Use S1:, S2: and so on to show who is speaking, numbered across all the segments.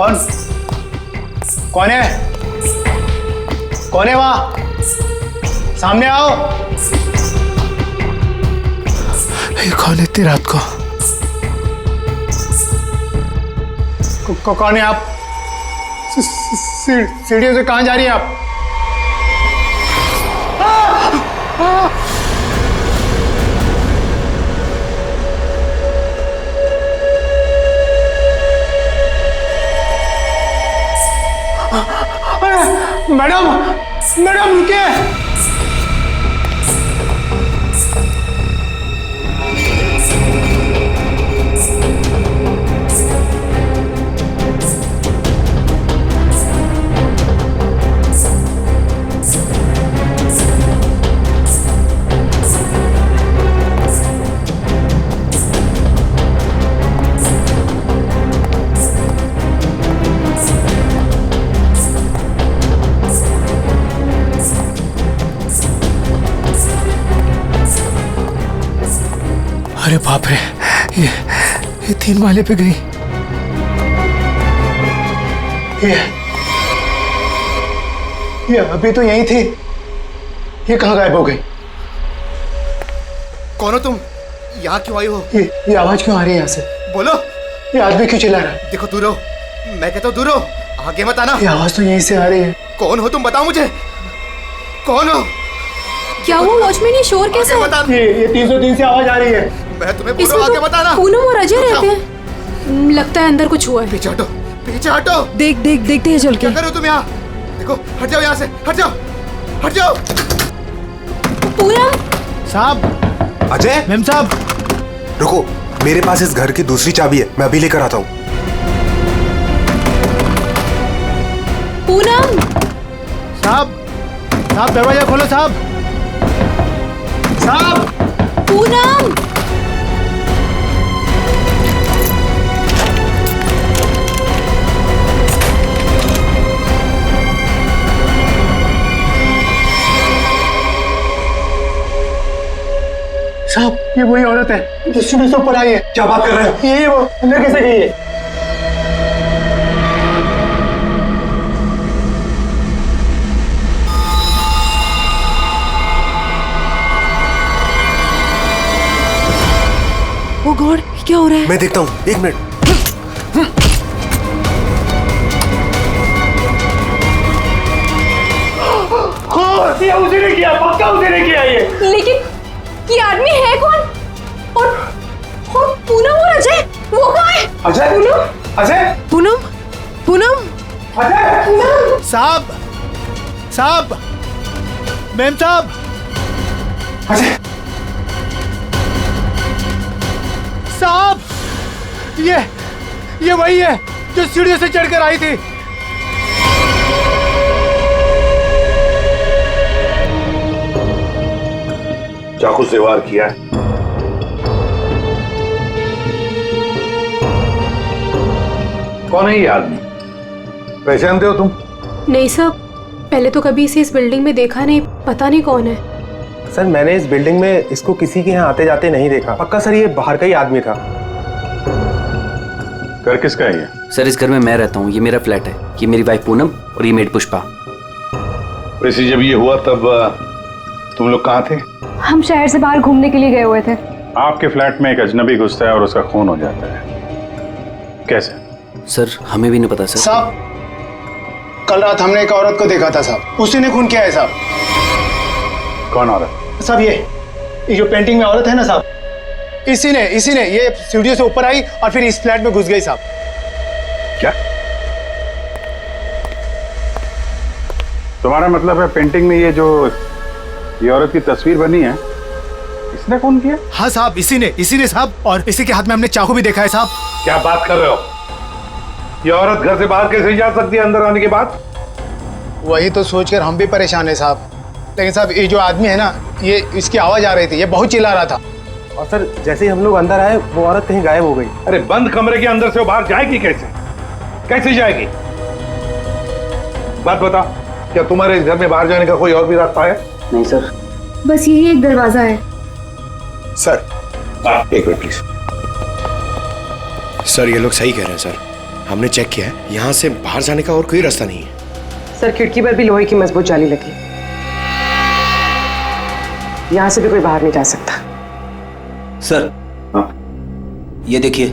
S1: कौन कौन है? कौन है वहां? सामने आओ।
S2: ये कौन है इतनी रात को?
S1: कौन है आप? सीढ़ियों से कहां जा रही हैं आप? मैडम मैडम रुकिए।
S2: अरे बाप रे, ये 3 माले पे गई।
S1: ये अभी तो यहीं थी, ये कहाँ गायब हो गई?
S3: कौन हो तुम? यहाँ क्यों आई हो?
S1: ये आवाज क्यों आ रही है यहाँ से?
S3: बोलो।
S1: ये आदमी क्यों चिल्ला रहा है?
S3: देखो दूर रहो, मैं कहता हूँ दूर रहो, आगे मत आना।
S1: ये आवाज तो यहीं से आ रही है।
S3: कौन हो तुम, बताओ मुझे, कौन हो?
S4: क्या हुआ वॉचमैन, ये शोर कैसा है?
S1: ये 303 से आवाज आ रही है।
S3: मैं तुम्हें बोल रहा हूँ, आगे मत आना।
S4: पूनम और अजय रहते हैं, लगता है अंदर कुछ हुआ है।
S3: पीछे हटो, पीछे हटो।
S4: देखते हैं चल के।
S3: क्या कर रहे हो तुम यहाँ? देखो, हट जाओ यहाँ से, हट जाओ, हट जाओ।
S4: पूनम
S2: साहब।
S5: अजय।
S2: मैम साहब
S5: रुको, मेरे पास इस घर की दूसरी चाबी है, मैं अभी लेकर आता हूँ।
S4: पूनम।
S2: साहब दरवाजा खोलो साहब।
S1: साहब।
S4: पूनम।
S1: साहब, ये वही औरत है जो सीढ़ी से ऊपर आई है।
S5: क्या बात कर रहे हो?
S1: ये वो अंदर कैसे गई है?
S4: ओ गॉड, क्या हो रहा है?
S5: मैं देखता हूँ, 1 मिनट।
S1: ये उसी ने किया, पक्का उसी ने किया ये।
S4: लेकिन ये आदमी है कौन? और पूनम और अजय, वो कहाँ है?
S1: अजय। अजय।
S4: पूनम।
S1: अजय।
S2: साहब मैम साहब।
S1: अजय।
S2: साहब ये वही है जो सीढ़ियों से चढ़कर आई थी।
S6: चाकू से वार किया। कौन है ये आदमी? पहचानते हो तुम?
S4: नहीं साहब, पहले तो कभी इसे इस बिल्डिंग में देखा नहीं, पता नहीं कौन है।
S7: सर मैंने इस बिल्डिंग में इसको किसी के यहाँ आते जाते नहीं देखा। पक्का सर ये बाहर का ही आदमी था।
S6: घर किसका है ये?
S8: सर इस घर में मैं रहता हूँ, ये मेरा फ्लैट है, ये मेरी वाइफ पूनम और ये मेड पुष्पा।
S6: वैसे जब ये हुआ तब तुम लोग कहाँ थे?
S9: हम शहर से बाहर घूमने के लिए गए हुए थे।
S6: आपके फ्लैट में एक अजनबी घुसता है और उसका खून हो जाता है, कैसे?
S8: सर हमें भी नहीं पता सर।
S1: साहब, कल रात हमने एक औरत को देखा था साहब, उसी ने खून किया है साहब।
S6: कौन औरत?
S1: साहब ये जो पेंटिंग में औरत है ना साहब, इसी ने ये सीढ़ियों से ऊपर आई और फिर इस फ्लैट में घुस गई साहब।
S6: क्या तुम्हारा मतलब है पेंटिंग में ये औरत की तस्वीर बनी है, इसने खून किया?
S2: हाँ साहब, इसी ने साहब, और इसी के हाथ में हमने चाकू भी देखा है साहब।
S6: क्या बात कर रहे हो? ये औरत घर से बाहर कैसे जा सकती है अंदर आने के बाद?
S1: वही तो सोचकर हम भी परेशान है साहब। लेकिन साहब ये जो आदमी है ना, ये इसकी आवाज आ रही थी, ये बहुत चिल्ला रहा था।
S7: और सर जैसे ही हम लोग अंदर आए वो औरत कहीं गायब हो गई।
S6: अरे बंद कमरे के अंदर से वो बाहर जाएगी कैसे? कैसे जाएगी? बात बताओ, क्या तुम्हारे इस घर में बाहर जाने का कोई और भी रास्ता है?
S8: नहीं सर,
S9: बस यही एक दरवाजा है।
S5: सर एक मिनट प्लीज।
S10: सर ये लोग सही कह रहे हैं सर, हमने चेक किया है, यहाँ से बाहर जाने का और कोई रास्ता नहीं है।
S11: सर खिड़की पर भी लोहे की मजबूत जाली लगी, यहाँ से भी कोई बाहर नहीं जा सकता।
S8: सर ये देखिए।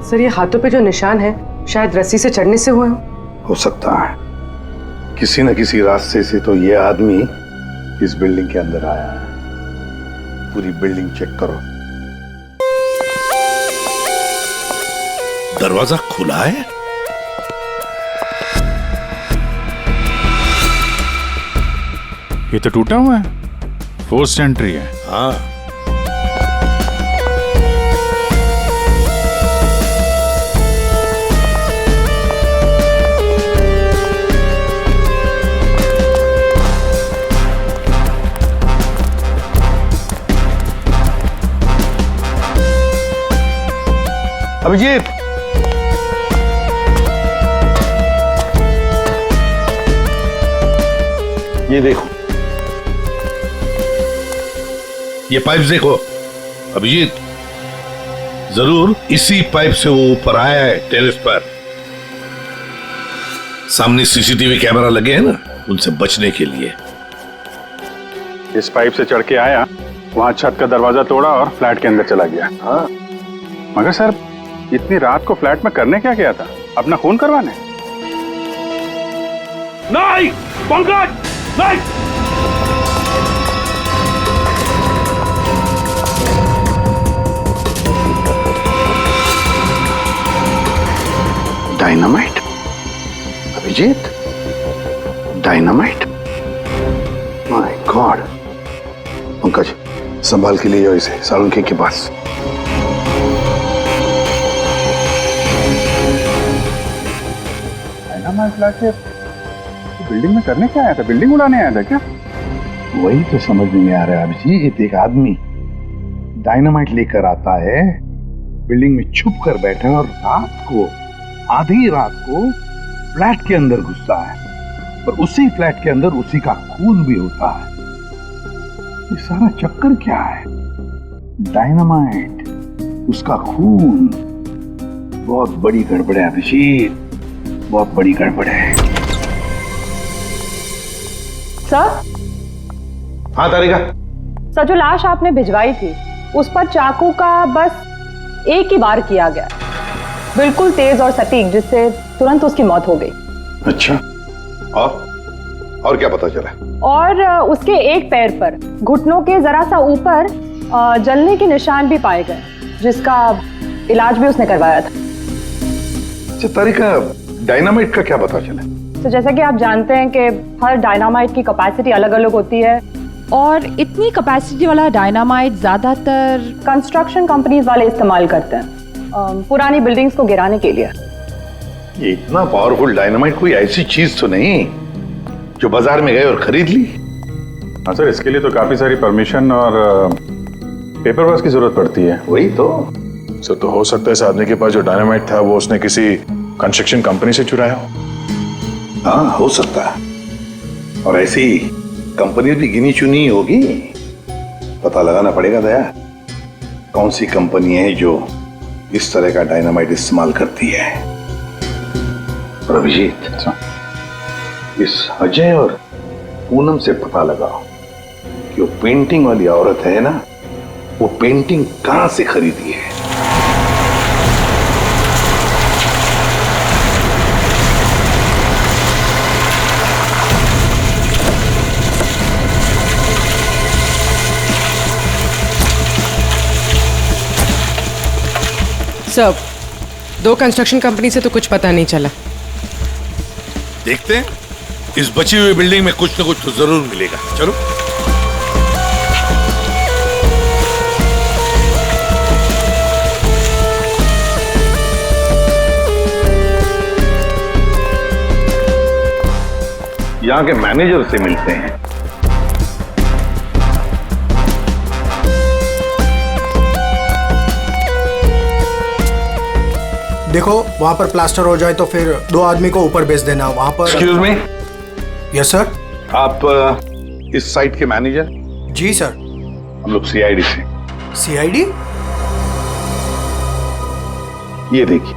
S11: सर ये हाथों पे जो निशान है शायद रस्सी से चढ़ने से हुए
S6: हो सकता है किसी न किसी रास्ते से तो ये आदमी इस बिल्डिंग के अंदर आया है। पूरी बिल्डिंग चेक करो।
S12: दरवाजा खुला है।
S13: ये तो टूटा हुआ है, फोर्स्ड एंट्री है।
S12: हाँ
S6: अभिजीत,
S12: ये देखो, ये पाइप देखो अभिजीत, जरूर इसी पाइप से वो ऊपर आया है टेरेस पर। सामने सीसीटीवी कैमरा लगे हैं ना, उनसे बचने के लिए
S6: इस पाइप से चढ़ के आया, वहां छत का दरवाजा तोड़ा और फ्लैट के अंदर चला गया। हाँ, मगर सर इतनी रात को फ्लैट में करने क्या गया था? अपना खून करवाने?
S12: नहीं पंकज, नहीं।
S6: Dynamite? Abhijit, dynamite? My god. Pankaj संभाल के ले जाओ इसे सालुंखे के पास। डायनामाइट लाके बिल्डिंग में करने क्या आया था? बिल्डिंग उड़ाने आया था क्या? वही तो समझ नहीं आ रहा है अभिजीत। एक आदमी डायनामाइट लेकर आता है, बिल्डिंग में छुप कर बैठा है और रात को, आधी रात को फ्लैट के अंदर घुसता है, और उसी फ्लैट के अंदर उसी का खून भी होता है। ये सारा चक्कर क्या है? डायनामाइट, उसका खून। बहुत बड़ी गड़बड़ है अभिजीत, बहुत बड़ी गड़बड़ है।
S11: सर?
S6: हाँ तारिका।
S11: सर जो लाश आपने भिजवाई थी उस पर चाकू का बस एक ही बार किया गया, बिल्कुल तेज और सटीक, जिससे तुरंत उसकी मौत हो गई।
S6: अच्छा, और क्या पता चला?
S11: और उसके एक पैर पर घुटनों के जरा सा ऊपर जलने के निशान भी पाए गए, जिसका इलाज भी उसने करवाया था।
S6: अच्छा तारिका, डायनामाइट का क्या पता चला?
S11: तो जैसा कि आप जानते हैं कि हर डायनामाइट की कैपेसिटी अलग अलग होती है, और इतनी कैपेसिटी वाला डायनामाइट ज्यादातर कंस्ट्रक्शन कंपनीज वाले इस्तेमाल करते हैं पुरानी बिल्डिंग्स को गिराने के लिए।
S6: ये इतना पावरफुल डायनामाइट कोई ऐसी चीज तो नहीं जो बाजार में गए और खरीद ली?
S13: हाँ सर, इसके लिए तो काफी सारी परमिशन और पेपर वर्क की जरूरत पड़ती है।
S6: वही तो
S13: सर, तो हो सकता है इस आदमी के पास जो डायनामाइट था वो उसने किसी कंस्ट्रक्शन कंपनी से चुराया हो।
S6: हाँ, हो सकता है, और ऐसी कंपनी भी गिनी चुनी होगी। पता लगाना पड़ेगा दया, कौन सी कंपनी है जो इस तरह का डायनामाइट इस्तेमाल करती है। और अभिजीत, इस अजय और पूनम से पता लगाओ कि वो पेंटिंग वाली औरत है ना, वो पेंटिंग कहां से खरीदी है।
S11: सर, 2 कंस्ट्रक्शन कंपनी से तो कुछ पता नहीं चला।
S12: देखते हैं, इस बची हुई बिल्डिंग में कुछ न कुछ तो जरूर मिलेगा। चलो।
S6: यहाँ के मैनेजर से मिलते हैं।
S2: देखो, वहाँ पर प्लास्टर हो जाए तो फिर 2 आदमी को ऊपर भेज देना। वहाँ पर।
S6: Excuse me.
S2: Yes sir.
S6: आप इस साइट के मैनेजर?
S2: जी सर।
S6: हम लोग सीआईडी से।
S2: सीआईडी?
S6: ये देखिए।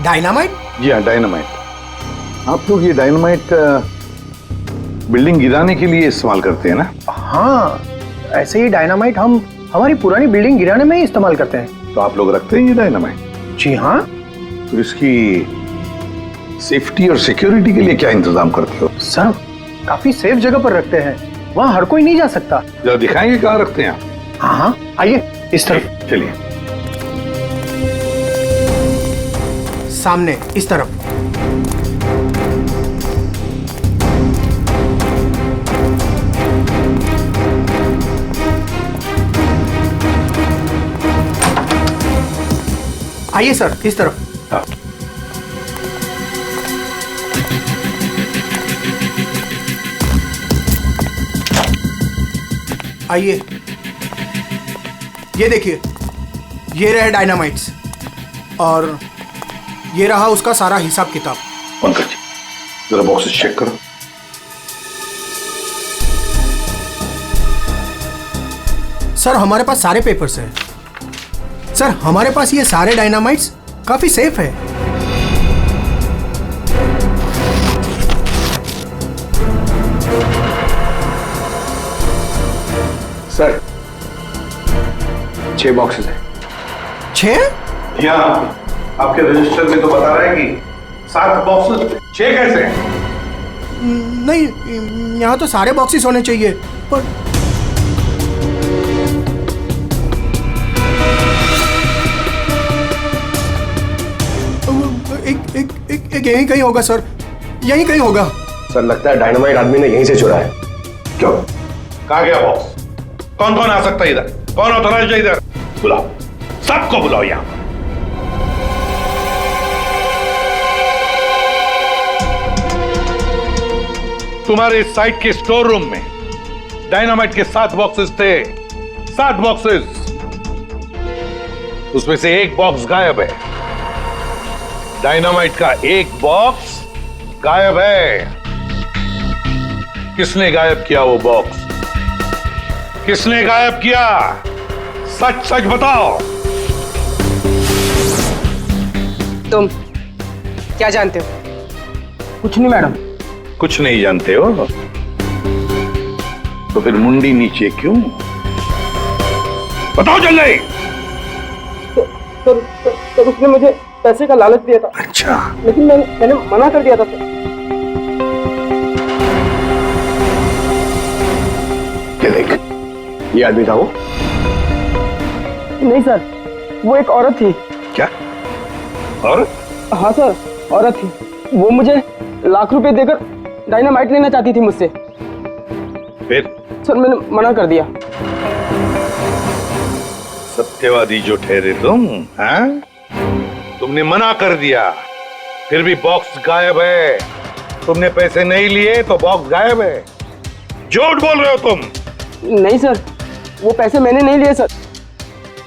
S2: डायनामाइट?
S6: जी हाँ, डायनामाइट। आप लोग ये डायनामाइट बिल्डिंग गिराने के लिए इस्तेमाल करते हैं ना?
S7: हाँ, ऐसे ही डायनामाइट हम हमारी पुरानी बिल्डिंग गिराने में ही इस्तेमाल करते हैं।
S6: तो आप लोग रखते हैं ये डायनामाइट?
S7: जी हाँ।
S6: तो इसकी सेफ्टी और सिक्योरिटी के लिए क्या इंतजाम करते हो?
S7: सर, काफी सेफ जगह पर रखते हैं, वहाँ हर कोई नहीं जा सकता।
S6: जरा दिखाएंगे कहाँ रखते हैं आप?
S7: हाँ हाँ, आइए इस तरफ।
S6: चलिए।
S2: सामने इस तरफ। आइए सर, इस तरफ।
S6: हाँ।
S2: आइए, ये देखिए, ये रहे डायनामाइट्स और ये रहा उसका सारा हिसाब किताब।
S6: पंकज जी, जरा बॉक्सेस चेक करो।
S2: सर, हमारे पास सारे पेपर्स हैं। सर, हमारे पास ये सारे डायनामाइट्स काफी सेफ है।
S6: सर, 6 बॉक्सेस हैं।
S2: 6?
S6: यहाँ आपके रजिस्टर में तो बता रहा है कि 7 बॉक्सेस। 6 कैसे हैं?
S2: नहीं, यहाँ तो सारे बॉक्सेस होने चाहिए, पर एक यहीं कहीं होगा सर, यहीं कहीं होगा।
S7: सर, लगता है डायनामाइट आदमी ने यहीं से चुराया है।
S6: क्यों? कहाँ गया बॉक्स? कौन कौन आ सकता है इधर? कौन ऑथराइज्ड है इधर? बुलाओ, सबको बुलाओ यहाँ। तुम्हारे साइट के स्टोर रूम में डायनामाइट के 7 बॉक्सेस थे। 7 बॉक्सेस, उसमें से 1 बॉक्स गायब है। डायनामाइट का 1 बॉक्स गायब है। किसने गायब किया वो बॉक्स? किसने गायब किया? सच सच बताओ।
S14: तुम क्या जानते हो?
S7: कुछ नहीं मैडम।
S6: कुछ नहीं जानते हो तो फिर मुंडी नीचे क्यों? बताओ जल्दी।
S14: सर, उसने मुझे पैसे का लालच दिया था।
S6: अच्छा।
S14: लेकिन मैंने मना कर दिया था सर।
S6: क्या देख?
S7: ये आदमी था वो?
S14: नहीं सर, वो एक औरत थी।
S6: क्या? और?
S14: हाँ सर, औरत थी। वो मुझे लाख रुपए देकर डायनामाइट लेना चाहती थी मुझसे।
S6: फिर?
S14: सर, मैंने मना कर दिया।
S6: सत्यवादी जो ठहरे तुम, हाँ? तुमने मना कर दिया, फिर भी बॉक्स गायब है। तुमने पैसे नहीं लिए तो बॉक्स गायब है। झूठ बोल रहे हो तुम।
S14: नहीं सर, वो पैसे मैंने नहीं लिए सर।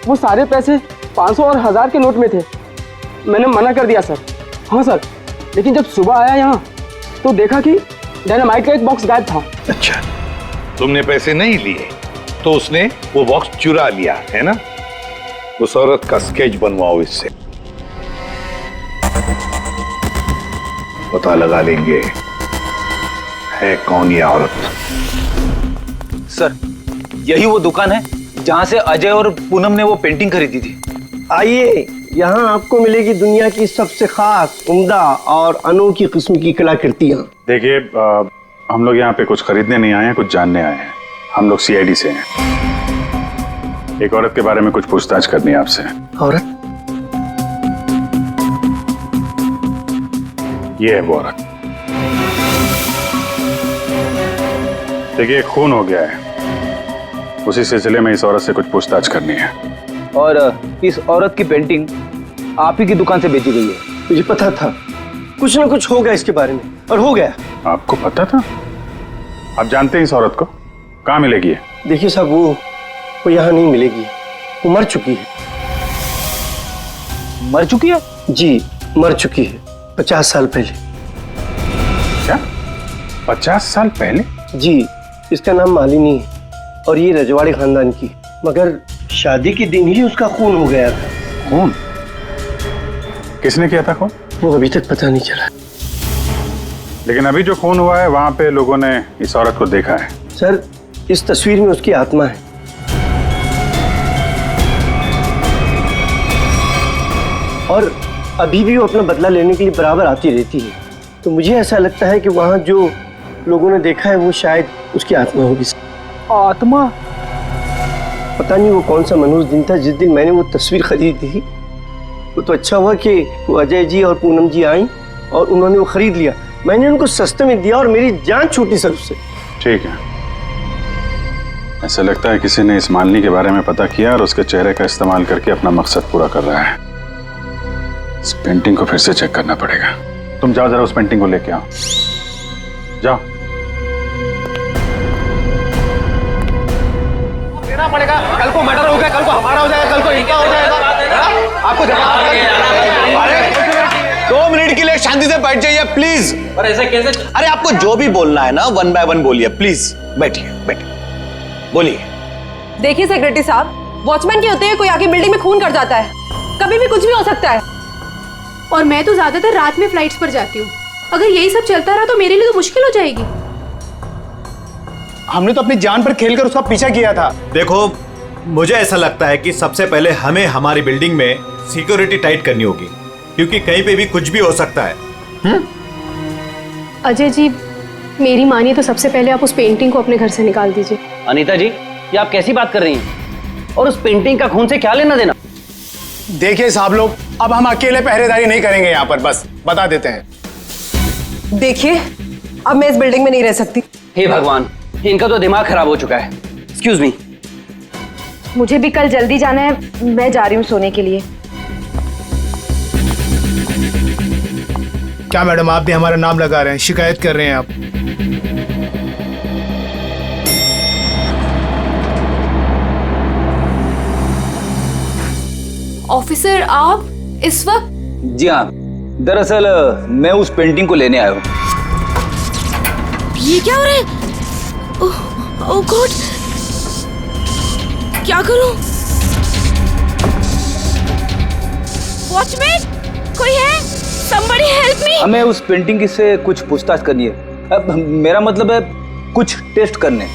S14: वो सारे पैसे 500 और 1000 के नोट में थे। मैंने मना कर दिया सर। हाँ सर, लेकिन जब सुबह आया यहाँ तो देखा कि डायनामाइट का 1 बॉक्स गायब था।
S6: अच्छा, तुमने पैसे नहीं लिए तो उसने वो बॉक्स चुरा लिया है ना? उस औरत का स्केच बनवाओ इससे, पता लगा लेंगे है कौन ये औरत।
S15: सर, यही वो दुकान है जहां से अजय और पूनम ने वो पेंटिंग खरीदी थी।
S16: आइए, यहाँ आपको मिलेगी दुनिया की सबसे खास, उम्दा और अनोखी किस्म की कलाकृतियाँ।
S13: देखिए, हम लोग यहाँ पे कुछ खरीदने नहीं आए हैं, कुछ जानने आए हैं। हम लोग CID से हैं। एक औरत के बारे में कुछ पूछताछ करनी है आपसे।
S16: औरत?
S13: ये है वो औरत। देखिए, खून हो गया है, उसी सिलसिले में इस औरत से कुछ पूछताछ करनी है।
S15: और इस औरत की पेंटिंग आप ही की दुकान से बेची गई है।
S16: मुझे पता था कुछ ना कुछ होगा इसके बारे में, और हो गया।
S13: आपको पता था? आप जानते हैं इस औरत को? कहाँ मिलेगी है?
S16: देखिए साहब, वो यहाँ नहीं मिलेगी। वो मर चुकी है।
S15: मर चुकी है?
S16: जी, मर चुकी है 50 साल पहले।
S13: क्या? 50 साल पहले?
S16: जी, इसका नाम मालिनी है और ये रजवाड़ी खानदान की। मगर शादी के दिन ही उसका खून हो गया था।
S13: कौन? किसने किया था खून?
S16: वो अभी तक पता नहीं चला।
S13: लेकिन अभी जो खून हुआ है वहां पे लोगों ने इस औरत को देखा है।
S16: सर, इस तस्वीर में उसकी आत्मा है। और अभी भी वो अपना बदला लेने के लिए बराबर आती रहती है। तो मुझे ऐसा लगता है कि वहां जो लोगों ने देखा है वो शायद उसकी आत्मा होगी।
S14: आत्मा?
S16: पता नहीं वो कौन सा मनहूस दिन था जिस दिन मैंने वो तस्वीर खरीदी थी। वो तो अच्छा हुआ कि वो अजय जी और पूनम जी आई और उन्होंने वो खरीद लिया। मैंने उनको सस्ते में दिया और मेरी जान छूटी सर उससे।
S13: ठीक है, ऐसा लगता है किसी ने इस मालिनी के बारे में पता किया और उसके चेहरे का इस्तेमाल करके अपना मकसद पूरा कर रहा है। इस पेंटिंग को फिर से चेक करना पड़ेगा। तुम जाओ जरा उस पेंटिंग को लेके आओ, जाओ।
S3: देना पड़ेगा। कल को मर्डर हो गया, कल को हमारा हो जाएगा, कल को इनका हो जाएगा। आपको
S10: 2 मिनट के लिए शांति से बैठ जाइए प्लीज।
S15: पर ऐसा कैसे?
S10: अरे आपको जो भी बोलना है ना 1 बाय 1 बोलिए प्लीज। बैठिए बैठिए, बोलिए।
S4: देखिए सेक्रेटरी साहब, वॉचमैन के होते हैं कोई आके बिल्डिंग में खून कर जाता है, कभी भी कुछ भी हो सकता है।
S9: और मैं तो ज्यादातर रात में फ्लाइट्स पर जाती हूँ। अगर यही सब चलता रहा तो मेरे लिए तो मुश्किल हो जाएगी।
S1: हमने तो अपनी जान पर खेलकर उसका पीछा किया था।
S17: देखो, मुझे ऐसा लगता है कि सबसे पहले हमें हमारी बिल्डिंग में सिक्योरिटी टाइट करनी होगी, क्योंकि कहीं पे भी कुछ भी हो सकता है।
S9: अजय जी, मेरी मानिए तो सबसे पहले आप उस पेंटिंग को अपने घर से निकाल दीजिए।
S15: अनीता जी, ये आप कैसी बात कर रही हैं? और उस पेंटिंग का खून से क्या लेना देना?
S1: देखिए साहब लोग, अब हम अकेले पहरेदारी नहीं करेंगे यहाँ पर, बस बता देते हैं।
S4: देखिए, अब मैं इस बिल्डिंग में नहीं रह सकती।
S15: हे भगवान, इनका तो दिमाग खराब हो चुका है। Excuse me.
S9: मुझे भी कल जल्दी जाना है, मैं जा रही हूँ सोने के लिए।
S1: क्या मैडम, आप भी हमारा नाम लगा रहे हैं, शिकायत कर रहे हैं आप?
S9: ऑफिसर, आप इस वक्त?
S15: जी हाँ, दरअसल मैं उस पेंटिंग को लेने आया हूँ।
S9: ये क्या हो रहा है? ओह गॉड, क्या करूं? वॉचमैन, कोई है? Somebody help me!
S15: हमें उस पेंटिंग से कुछ पूछताछ करनी है। अब मेरा मतलब है कुछ टेस्ट करने।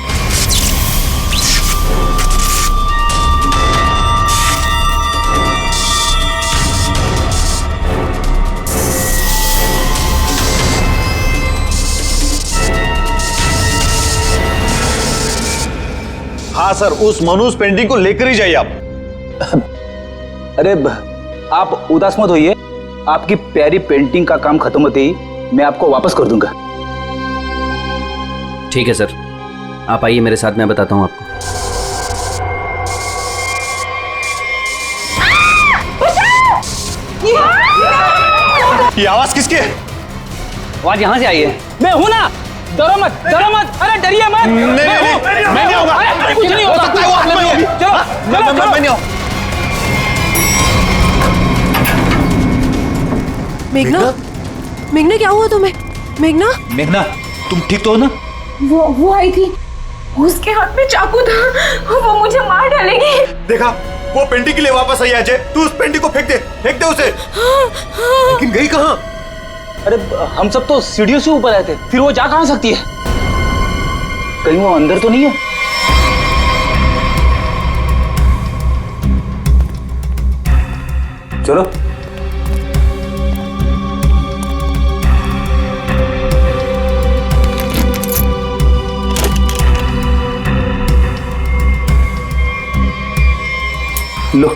S17: हाँ सर, उस मनूस पेंटिंग को लेकर ही जाइए आप।
S15: अरे आप उदास मत होइए, आपकी प्यारी पेंटिंग का काम खत्म होते ही मैं आपको वापस कर दूंगा।
S8: ठीक है सर, आप आइए मेरे साथ, मैं बताता हूँ आपको।
S17: ये आवाज किसकी है?
S15: आवाज यहाँ से आई है।
S14: मैं हूं ना, डरो मत, डरो मत। अरे डरिए मत।
S17: मैं नहीं होगा।
S14: अरे कुछ नहीं होगा। चलो
S17: मैं नहीं हूँ।
S4: मेघना, मेघना क्या हुआ तुम्हें? मेघना,
S15: मेघना, तुम ठीक तो हो ना?
S9: वो आई थी, उसके हाथ में चाकू था, वो मुझे मार डालेगी।
S17: देखा, वो पेंटिंग के लिए वापस आई अजय। तू उस पेंटिंग को फेंक दे उसे। लेकिन गई कहाँ?
S15: अरे हम सब तो सीढ़ियों से ऊपर आए थे, फिर वो जा कहाँ सकती है? कहीं वो अंदर तो नहीं है? चलो। लो,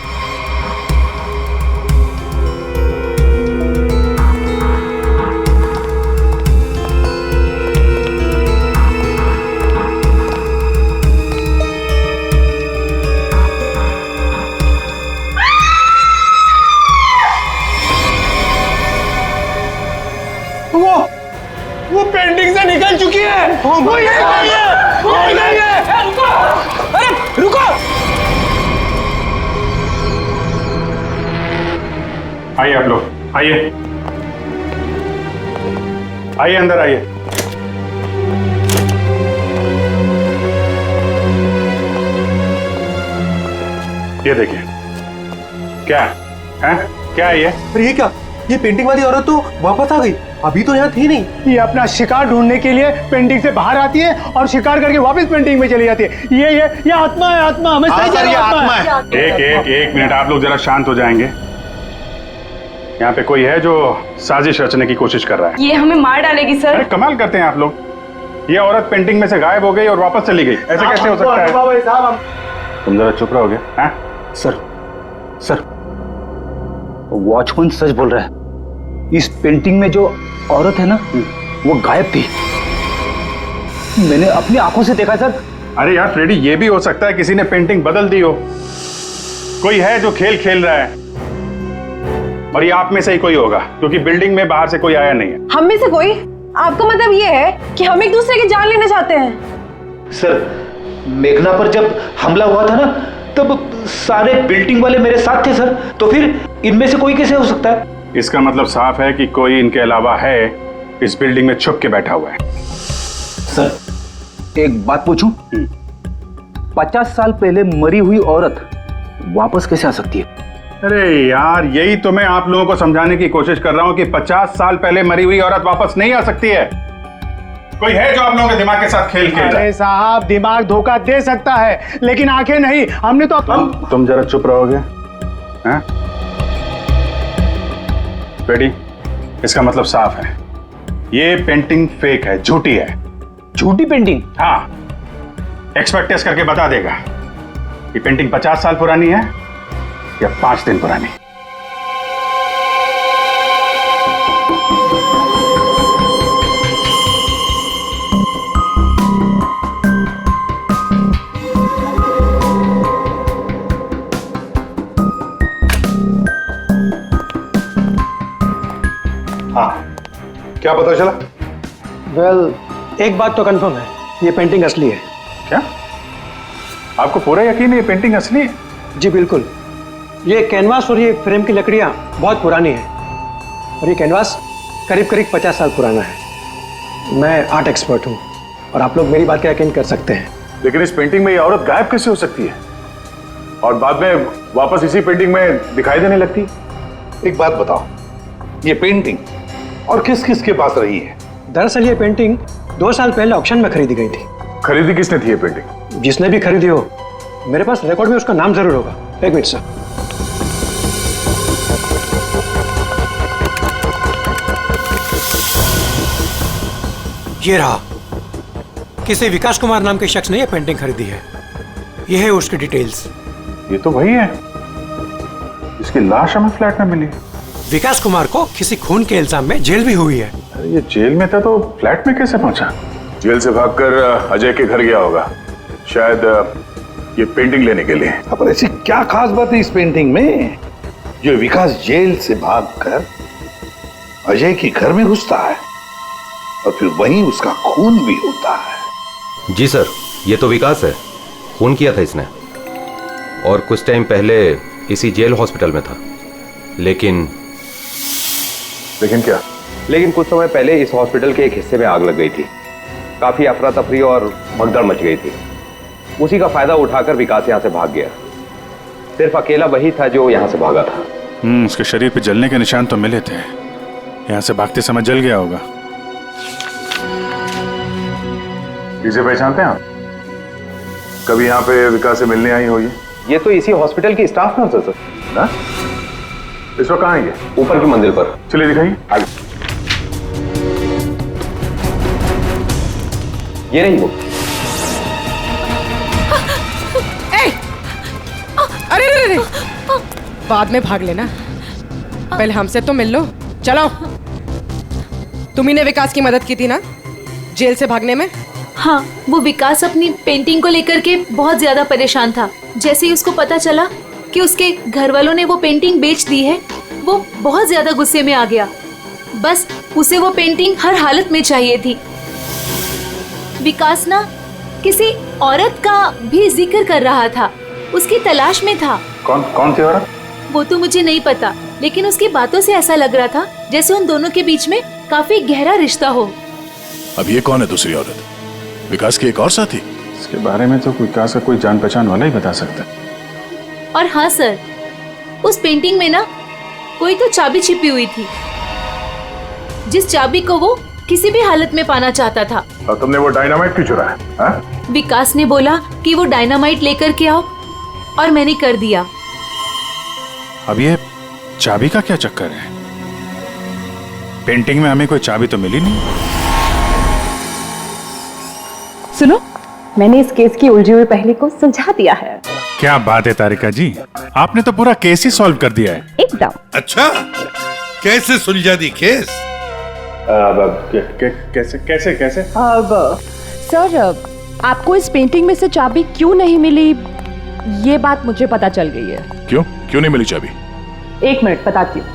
S3: वो पेंटिंग से निकल चुकी है। वो यही नहीं है, वो यही नहीं है। रुको, अरे रुको।
S13: आइए आप लोग, आइए आइए, अंदर आइए। ये देखिए, क्या हैं? क्या है ये?
S7: अरे ये क्या? ये पेंटिंग वाली औरत तो वापस आ गई, अभी तो यहाँ थी नहीं।
S3: ये अपना शिकार ढूंढने के लिए पेंटिंग से बाहर आती है और शिकार करके वापस पेंटिंग में चली जाती है। ये आत्मा है, आत्मा। हमें सही कह रहे हैं, आत्मा है।
S13: एक मिनट, आप लोग जरा शांत हो जाएंगे। यहाँ पे कोई है जो साजिश रचने की कोशिश कर रहा है।
S4: ये हमें मार डालेगी सर।
S13: अरे कमाल करते हैं आप लोग। ये औरत पेंटिंग में से गायब हो गई और वापस चली गई, ऐसे कैसे हो सकता है? तुम जरा चुप रहोगे? हैं?
S15: सर वॉचमैन सच बोल रहा है। इस पेंटिंग में जो औरत है ना, वो गायब थी। मैंने अपनी आंखों से देखा सर।
S13: अरे यार फ्रेडी, ये भी हो सकता है किसी ने पेंटिंग बदल दी हो। कोई है जो खेल खेल रहा है, और ये आप में से ही कोई होगा, क्योंकि बिल्डिंग में बाहर से कोई आया नहीं है।
S4: हम में से कोई? आपका मतलब ये है कि हम एक दूसरे की जान लेना चाहते हैं?
S15: सर मेघना पर जब हमला हुआ था ना, तब सारे बिल्डिंग वाले मेरे साथ थे सर। तो फिर इनमें से कोई कैसे हो सकता है?
S13: इसका मतलब साफ है कि कोई इनके अलावा है, इस बिल्डिंग में छुप के बैठा हुआ है।
S15: सर एक बात पूछूं? 50 साल पहले मरी हुई औरत वापस कैसे आ सकती है?
S13: अरे यार, यही तो मैं आप लोगों को समझाने की कोशिश कर रहा हूं कि 50 साल पहले मरी हुई औरत वापस नहीं आ सकती है। कोई है जो आप लोगों के दिमाग के साथ खेल खेल रहा है?
S3: अरे साहब, दिमाग धोखा दे सकता है, लेकिन आंखें नहीं। हमने तो
S13: तुम जरा चुप रहोगे? हैं? फ्रेडी, इसका मतलब साफ है, ये पेंटिंग फेक है, झूठी है।
S15: झूठी पेंटिंग?
S13: हाँ, एक्सपर्ट टेस्ट करके बता देगा ये पेंटिंग 50 साल पुरानी है या 5 दिन पुरानी।
S6: हाँ, क्या पता चला?
S7: एक बात तो कंफर्म है, ये पेंटिंग असली है।
S13: क्या? आपको पूरा यकीन है ये पेंटिंग असली है?
S7: जी बिल्कुल। ये कैनवास और ये फ्रेम की लकड़ियाँ बहुत पुरानी है, और ये कैनवास करीब 50 साल पुराना है। मैं आर्ट एक्सपर्ट हूँ और आप लोग मेरी बात का यकीन कर सकते हैं।
S13: लेकिन इस पेंटिंग में ये औरत गायब कैसे हो सकती है और बाद में वापस इसी पेंटिंग में दिखाई देने लगती?
S6: एक बात बताओ, ये पेंटिंग और किस किस के पास रही है?
S7: दरअसल ये पेंटिंग 2 साल पहले ऑक्शन में खरीदी गई थी।
S13: खरीदी किसने थी ये पेंटिंग?
S7: जिसने भी खरीदी हो, मेरे पास रिकॉर्ड में उसका नाम जरूर होगा। एक मिनट सर। ये रहा, किसी विकास कुमार नाम के शख्स ने यह पेंटिंग खरीदी है। यह है उसकी डिटेल्स।
S13: ये तो वही है जिसकी लाश हमें फ्लैट में मिली।
S7: विकास कुमार को किसी खून के इल्जाम में जेल भी हुई है।
S13: अरे ये जेल में था तो फ्लैट में कैसे पहुंचा? जेल से भागकर अजय के घर गया होगा, शायद ये पेंटिंग लेने के लिए।
S6: पर ऐसी क्या खास बात है इस पेंटिंग में जो विकास जेल से भागकर अजय के घर में घुसता है और फिर वहीं उसका खून भी होता है?
S18: जी सर, ये तो विकास है, खून किया था इसने और कुछ टाइम पहले इसी जेल हॉस्पिटल में था। लेकिन
S13: क्या?
S18: लेकिन कुछ समय पहले इस हॉस्पिटल के एक हिस्से में आग लग गई थी। काफी अफरा तफरी और भगदड़ मच गई थी। उसी का फायदा उठाकर विकास यहाँ से भाग गया। सिर्फ अकेला वही था जो यहाँ से भागा था।
S13: उसके शरीर पे जलने के निशान तो मिले थे, यहाँ से भागते समय जल गया होगा। इसे पहचानते हैं आप? कभी यहाँ पे विकास से मिलने आई हो?
S18: ये तो इसी हॉस्पिटल की स्टाफ नर्स है सर।
S13: ना? इस वक्त कहाँ है ये?
S18: ऊपर की मंजिल पर।
S13: चलिए दिखाइए। आगे।
S18: ये रही वो।
S19: अरे रे रे, बाद में भाग लेना, पहले हमसे तो मिल लो। चलो, तुम्ही ने विकास की मदद की थी ना जेल से भागने में?
S4: हाँ, वो विकास अपनी पेंटिंग को लेकर के बहुत ज्यादा परेशान था। जैसे ही उसको पता चला कि उसके घर वालों ने वो पेंटिंग बेच दी है, वो बहुत ज्यादा गुस्से में आ गया। बस उसे वो पेंटिंग हर हालत में चाहिए थी। विकास ना किसी औरत का भी जिक्र कर रहा था, उसकी तलाश में था।
S13: कौन थी औरत?
S4: वो तो मुझे नहीं पता, लेकिन उसकी बातों से ऐसा लग रहा था जैसे उन दोनों के बीच में काफी गहरा रिश्ता हो।
S12: अब ये कौन है दूसरी औरत? विकास की एक और साथी?
S13: इसके बारे में तो विकास का कोई जान पहचान वाला ही बता सकता है।
S4: और हाँ सर, उस पेंटिंग में ना कोई तो चाबी छिपी हुई थी, जिस चाबी को वो किसी भी हालत में पाना चाहता था।
S12: और तुमने वो डायनामाइट क्यों चुराया? हाँ?
S4: विकास ने बोला कि वो डायनामाइट लेकर के आओ और मैंने कर दिया।
S13: अब ये चाबी का क्या चक्कर है? पेंटिंग में हमें कोई चाबी तो मिली नहीं।
S11: सुनो, मैंने इस केस की उलझी हुई पहेली को सुलझा दिया है।
S13: क्या बात है तारिका जी, आपने तो पूरा केस ही सॉल्व कर दिया है।
S11: एकदम।
S12: अच्छा, कैसे सुलझा दी केस?
S13: कैसे कैसे कैसे?
S11: अब सर, आपको इस पेंटिंग में से चाबी क्यों नहीं मिली, ये बात मुझे पता चल गई है।
S12: क्यों नहीं मिली चाबी?
S11: 1 मिनट बताती हूँ।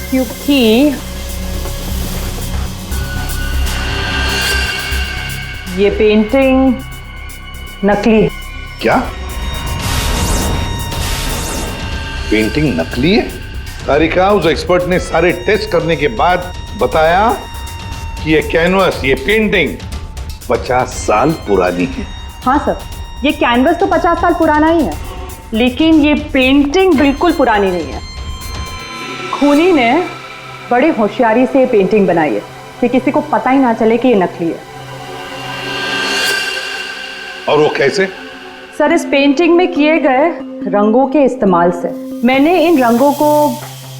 S11: क्योंकि ये पेंटिंग नकली है।
S6: क्या? पेंटिंग नकली है? तारिका, उस एक्सपर्ट ने सारे टेस्ट करने के बाद बताया कि ये कैनवस, ये पेंटिंग 50 साल पुरानी है।
S11: हाँ सर, ये कैनवस तो 50 साल पुराना ही है, लेकिन ये पेंटिंग बिल्कुल पुरानी नहीं है। खूनी ने बड़ी होशियारी से ये पेंटिंग बनाई है कि किसी को पता ही ना चले कि ये नकली है।
S6: और वो कैसे?
S11: सर, इस पेंटिंग में किए गए रंगों के इस्तेमाल से मैंने इन रंगों को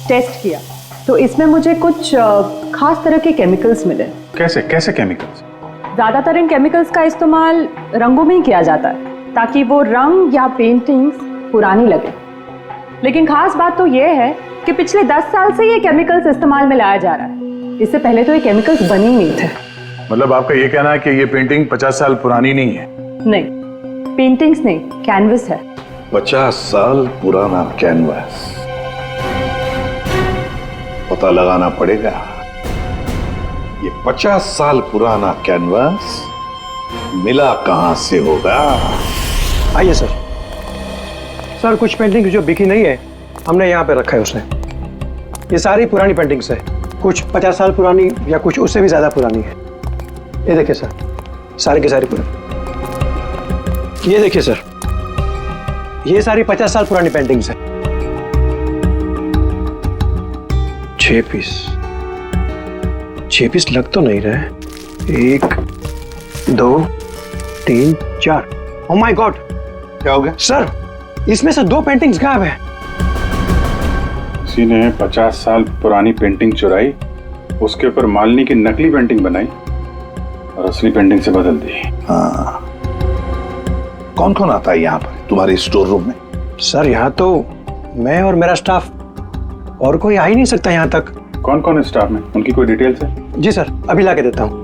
S11: टेस्ट किया, तो इसमें मुझे कुछ खास तरह के केमिकल्स मिले।
S13: कैसे कैसे केमिकल्स?
S11: ज्यादातर इन केमिकल्स का इस्तेमाल रंगों में ही किया जाता है ताकि वो रंग या पेंटिंग्स पुरानी लगे। लेकिन खास बात तो ये है कि पिछले 10 साल से ये केमिकल्स इस्तेमाल में लाया जा रहा है। इससे पहले तो ये केमिकल्स बने ही नहीं थे।
S12: मतलब आपका ये कहना है कि ये पेंटिंग 50 साल पुरानी नहीं है?
S11: नहीं, पेंटिंग्स नहीं, कैनवस है।
S6: 50 साल पुराना कैनवस। पता लगाना पड़ेगा ये 50 साल पुराना कैनवस मिला कहां से होगा।
S7: आइए सर। सर, कुछ पेंटिंग जो बिकी नहीं है हमने यहाँ पे रखा है उसने। ये सारी पुरानी पेंटिंग्स है, कुछ 50 साल पुरानी या कुछ उससे भी ज्यादा पुरानी है। ये देखिए सर, सारी की सारी पुरानी। ये देखिए सर, ये सारी 50 साल पुरानी पेंटिंग्स है। 6 पीस लग तो नहीं रहे। 1 2 3 4। ओह माय गॉड,
S6: क्या हो गया
S7: सर? इसमें से 2 पेंटिंग्स गायब है।
S13: किसी ने 50 साल पुरानी पेंटिंग चुराई, उसके ऊपर मालिनी की नकली पेंटिंग बनाई और असली पेंटिंग से बदल दी।
S6: हाँ, कौन कौन आता है यहाँ पर तुम्हारे स्टोर रूम में?
S7: सर, यहाँ तो मैं और मेरा स्टाफ, और कोई आ ही नहीं सकता यहाँ तक।
S13: कौन कौन है स्टाफ में? उनकी कोई डिटेल्स है?
S7: जी सर, अभी ला के देता हूँ।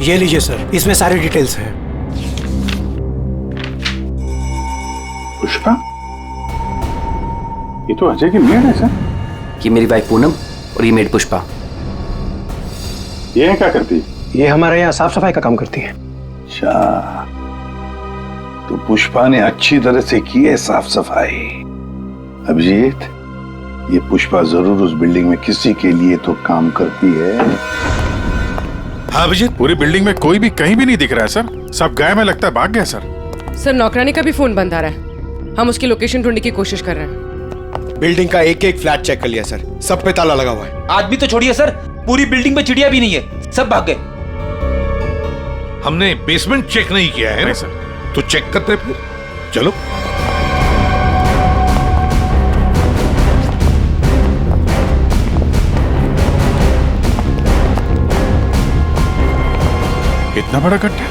S2: ये लीजिए सर, इसमें सारी डिटेल्स हैं।
S13: पुष्पा, ये तो अजय की मेड है सर।
S8: ये मेरी वाइफ पूनम और ये मेड पुष्पा।
S13: ये क्या करती है?
S7: ये हमारे यहाँ साफ सफाई का काम करती है।
S6: अच्छा, तो पुष्पा ने अच्छी तरह से की है साफ सफाई। अभिजीत, ये पुष्पा जरूर उस बिल्डिंग में किसी के लिए तो काम करती है।
S13: हाँ अभिजीत, पूरी बिल्डिंग में कोई भी कहीं भी नहीं दिख रहा है सर। सब गायब है, लगता है भाग गया सर।
S19: सर, नौकरानी का भी फोन बंद आ रहा है। हम उसकी लोकेशन ढूंढने की कोशिश कर रहे हैं।
S2: बिल्डिंग का एक एक फ्लैट चेक कर लिया सर, सब पे ताला लगा हुआ है।
S15: आदमी तो छोड़िए सर, पूरी बिल्डिंग में चिड़िया भी नहीं है, सब भाग गए।
S12: हमने बेसमेंट चेक नहीं किया है ना सर, तो चेक करते फिर। चलो।
S13: इतना बड़ा गड्ढा?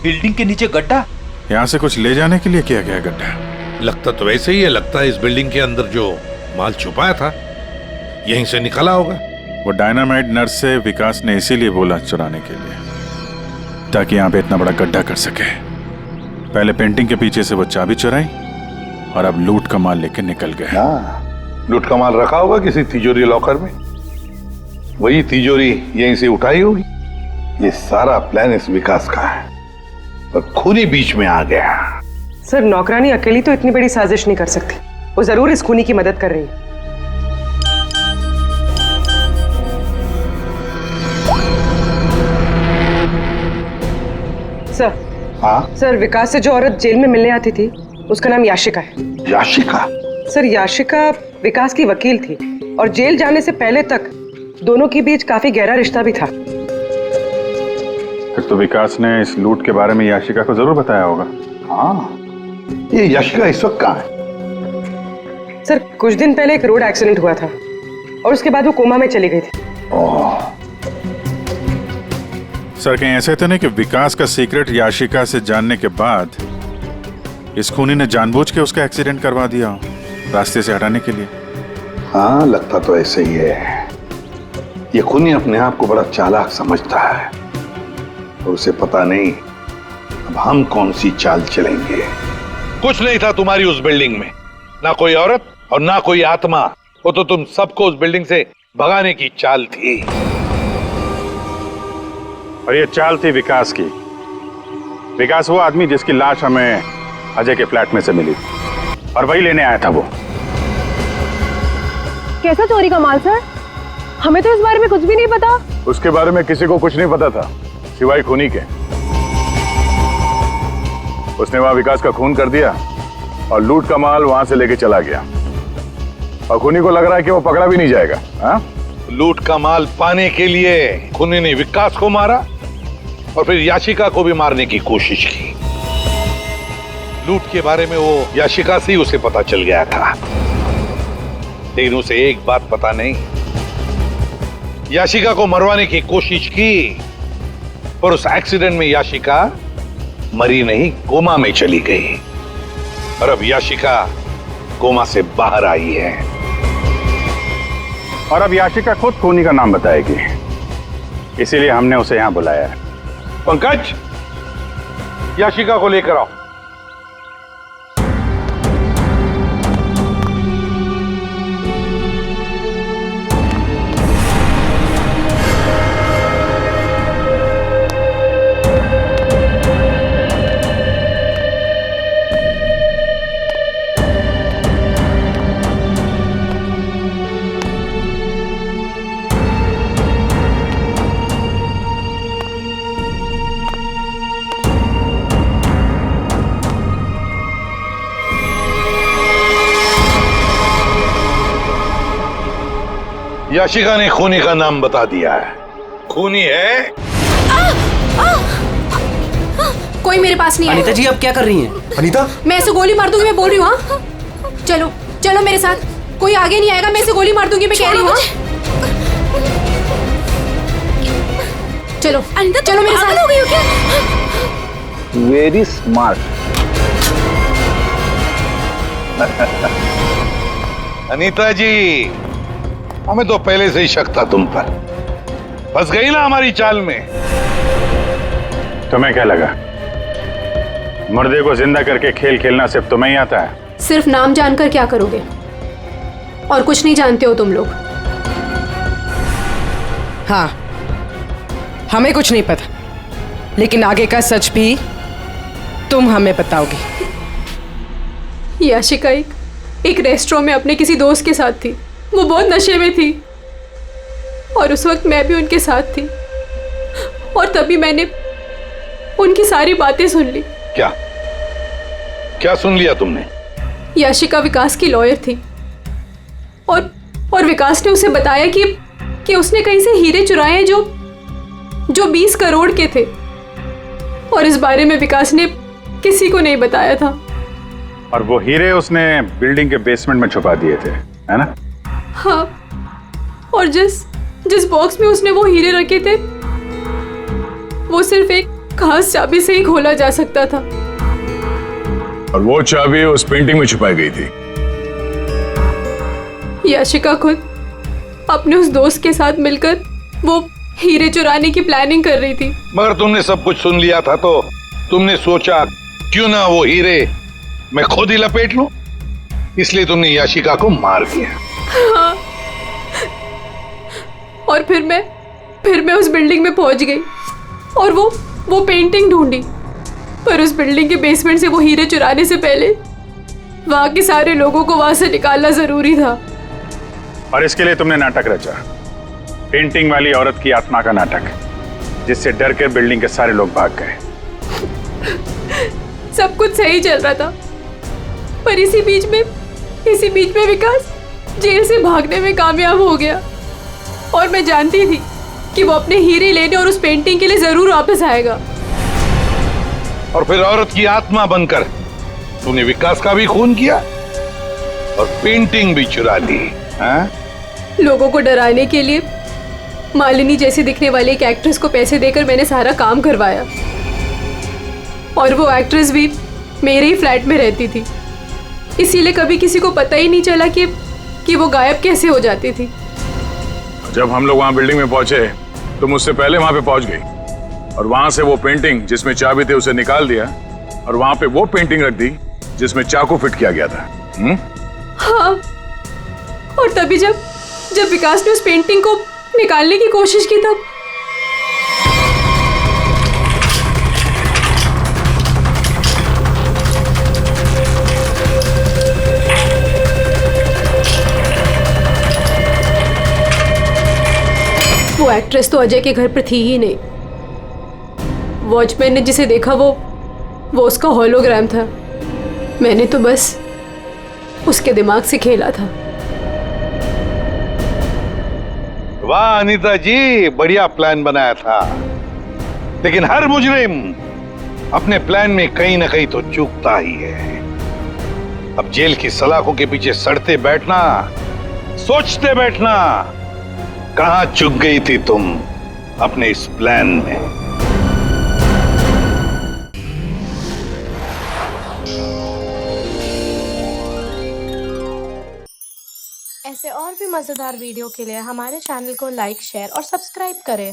S15: बिल्डिंग के नीचे गड्ढा?
S13: यहाँ से कुछ ले जाने के लिए किया गया गड्ढा।
S12: लगता तो वैसे ही है, लगता है इस बिल्डिंग के अंदर जो माल छुपाया था यहीं से निकला होगा।
S13: वो डायनामाइट नर्स से विकास ने इसीलिए बोला चुराने के लिए, ताकि यहाँ पे इतना बड़ा गड्ढा कर सके। पहले पेंटिंग के पीछे से वो चाबी चुराई और अब लूट का माल लेके निकल गए।
S6: हाँ, लूट का माल रखा होगा किसी तिजोरी लॉकर में, वही तिजोरी यहीं से उठाई होगी। ये सारा प्लान इस विकास का है, पर खूनी बीच में आ गया।
S19: सर, नौकरानी अकेली तो इतनी बड़ी साजिश नहीं कर सकती। वो जरूर इस खूनी की मदद कर रही है। सर।
S6: हाँ
S19: सर, विकास से जो औरत जेल में मिलने आती थी उसका नाम याशिका है।
S6: याशिका?
S19: सर, याशिका विकास की वकील थी और जेल जाने से पहले तक दोनों के बीच काफी गहरा रिश्ता भी था।
S13: फिर तो विकास ने इस लूट के बारे में याशिका को जरूर बताया होगा।
S6: हाँ, ये याशिका इस वक्त कहाँ है?
S19: सर, कुछ दिन पहले एक रोड एक्सीडेंट हुआ था और उसके बाद वो कोमा में चली गई थी।
S13: सर, कहीं ऐसे तो नहीं कि विकास का सीक्रेट याशिका से जानने के बाद इस खूनी ने जानबूझ के उसका एक्सीडेंट करवा दिया रास्ते से हटाने के लिए?
S6: हाँ, लगता तो ऐसे ही है। ये खूनी अपने आप को बड़ा चालाक समझता है और उसे पता नहीं अब हम कौन सी चाल चलेंगे।
S12: कुछ नहीं था तुम्हारी उस बिल्डिंग में, ना कोई औरत और ना कोई आत्मा। वो तो तुम सबको उस बिल्डिंग से भगाने की चाल थी।
S13: और ये चाल थी विकास की। विकास वो आदमी जिसकी लाश हमें अजय के फ्लैट में से मिली और वही लेने आया था वो।
S11: कैसा चोरी का माल सर? हमें तो इस बारे में कुछ भी नहीं पता।
S13: उसके बारे में किसी को कुछ नहीं पता था सिवाय खूनी के। उसने वहां विकास का खून कर दिया और लूट का माल वहां से लेके चला गया और खूनी को लग रहा है कि वो पकड़ा भी नहीं जाएगा। हाँ?
S12: लूट का माल पाने के लिए खूनी ने विकास को मारा और फिर याशिका को भी मारने की कोशिश की। लूट के बारे में वो याशिका से ही उसे पता चल गया था, लेकिन उसे एक बात पता नहीं, याशिका को मरवाने की कोशिश की पर उस एक्सीडेंट में याशिका मरी नहीं, कोमा में चली गई और अब याशिका कोमा से बाहर आई है।
S13: और अब याशिका खुद खूनी का नाम बताएगी, इसीलिए हमने उसे यहां बुलाया है।
S12: पंकज, याशिका को लेकर आओ। याशिका ने खूनी का नाम बता दिया है। खूनी है।
S9: कोई मेरे पास नहीं है।
S8: अनीता जी, आप क्या कर रही हैं?
S2: अनीता, मैं
S9: ऐसे गोली मार दूंगी, मैं बोल रही हूँ। हाँ, चलो चलो मेरे साथ, कोई आगे नहीं आएगा, मैं ऐसे गोली मार दूंगी, मैं कह रही हूँ। चलो अनीता, चलो मेरे साथ। हो गई हो क्या?
S6: Very smart.
S12: अनीता जी, हमें तो पहले से ही शक था तुम पर। फंस गई ना हमारी चाल में।
S13: तुम्हें क्या लगा मुर्दे को जिंदा करके खेल खेलना सिर्फ तुम्हें ही आता है?
S9: सिर्फ नाम जानकर क्या करोगे? और कुछ नहीं जानते हो तुम लोग।
S19: हाँ, हमें कुछ नहीं पता, लेकिन आगे का सच भी तुम हमें बताओगे।
S9: याशिका एक रेस्टोरेंट में अपने किसी दोस्त के साथ थी। वो बहुत नशे में थी और उस वक्त मैं भी उनके साथ थी और तभी मैंने उनकी सारी बातें सुन ली।
S12: क्या क्या सुन लिया तुमने?
S9: याशिका विकास की लॉयर थी और विकास ने उसे बताया कि उसने कहीं से हीरे चुराए हैं जो 20 करोड़ के थे और इस बारे में विकास ने किसी को नहीं बताया था।
S13: और वो हीरे उसने बिल्डिंग के बेसमेंट में छुपा दिए थे, है ना?
S9: हाँ, और जिस बॉक्स में उसने वो हीरे रखे थे वो सिर्फ एक खास चाबी से ही खोला जा सकता था।
S12: और वो चाबी उस पेंटिंग में छुपाई गई थी।
S9: याशिका खुद अपने उस दोस्त के साथ मिलकर वो हीरे चुराने की प्लानिंग कर रही थी।
S12: मगर तुमने सब कुछ सुन लिया था तो तुमने सोचा क्यों ना वो हीरे मैं खुद ही लपेट लूं, इसलिए तुमने याशिका को मार दिया।
S9: हाँ। और फिर मैं उस बिल्डिंग में पहुंच गई और वो पेंटिंग ढूंढी, पर उस बिल्डिंग के बेसमेंट से वो हीरे चुराने से पहले वहाँ के सारे लोगों को वहाँ से निकालना जरूरी था।
S13: और इसके लिए तुमने नाटक रचा, पेंटिंग वाली औरत की आत्मा का नाटक, जिससे डर कर बिल्डिंग के सारे लोग भाग गए।
S9: सब कुछ सही चल रहा था, पर इसी बीच में विकास जेल से भागने में कामयाब हो गया। और मैं जानती थी कि वो अपने हीरे लेने और उस पेंटिंग के लिए जरूर वापस आएगा।
S12: और फिर औरत की आत्मा बनकर तूने विकास का भी खून किया और पेंटिंग भी चुरा ली। हाँ?
S9: लोगों को डराने के लिए मालिनी जैसी दिखने वाली एक एक्ट्रेस को पैसे देकर मैंने सारा काम करवाया, और वो एक्ट्रेस भी मेरे ही फ्लैट में रहती थी, इसीलिए कभी किसी को पता ही नहीं चला कि वो गायब कैसे हो जाती थी।
S13: जब हम लोग वहां बिल्डिंग में पहुंचे तो मुझसे पहले वहां पे पहुंच गई और वहां से वो पेंटिंग जिसमें चाबी थे उसे निकाल दिया और वहां पे वो पेंटिंग रख दी जिसमें चाकू फिट किया गया था।
S9: हाँ, और तभी जब विकास ने उस पेंटिंग को निकालने की कोशिश की तब वो एक्ट्रेस तो अजय के घर पर थी ही नहीं। वॉचमैन ने जिसे देखा वो उसका होलोग्राम था। मैंने तो बस उसके दिमाग से खेला था।
S12: वाह अनीता जी, बढ़िया प्लान बनाया था, लेकिन हर मुजरिम अपने प्लान में कहीं ना कहीं तो चूकता ही है। अब जेल की सलाखों के पीछे सड़ते बैठना, सोचते बैठना, कहां चूक गई थी तुम अपने इस प्लान में।
S20: ऐसे और भी मज़ेदार वीडियो के लिए हमारे चैनल को लाइक, शेयर और सब्सक्राइब करें।